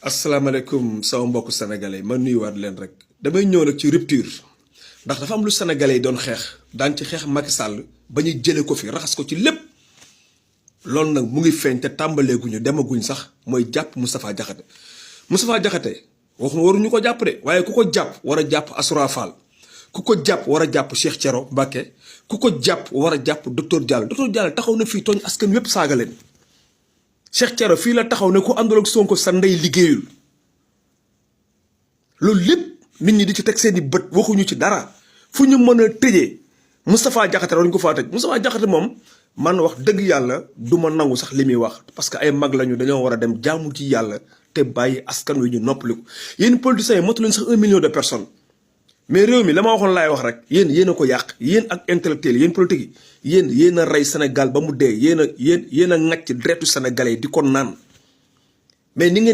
asalaamaaleykum sama mbokku sénégalais ma nuyuwaat leen rek damay ñëw nag ci rupture ndax dafa am lu sénégalais yi doon xeex daan ci xeex Macky Sall ba ñu jëlee ko fi raxas ko ci lépp loolu nag mu ngi feeñ te tàmbaleeguñu demaguñ sax mooy jàpp Moustapha Diakhaté waxuma waruñu ko jàpp de waaye ku ko jàpp war a jàpp Assoura Fall ku ko jàpp war a jàpp Cheikh Thioro Mbacké ku ko jàpp war a jàpp docteur Diallo taxaw na fii tooñ askan wépp saaga leen Cheikh Thioro fii la taxaw ne ku àndul ak Sonko sa ndey liggéeyul loolu lépp nit ñi di ci teg seeni bët waxuñu ci dara fu ñu mën a tëjee Moustapha Diakhaté waruñu ko faa tëj Moustapha Diakhaté moom man wax dëgg yàlla du ma nangu sax li muy wax parce que ay mag lañu dañoo war a dem jaamu ci yàlla te bàyyi askan wi ñu noppaliku yéen politiciens yi motu leen sax 1 million de personnes mais réew mi la ma waxoon laay wax rek yéen a ko yàq yéen ak intellectuels yéen politique yi yéen a rey Sénégal ba mu dee yéen a ŋàcc deretu sénégalais di ko naan mais ni ngeen di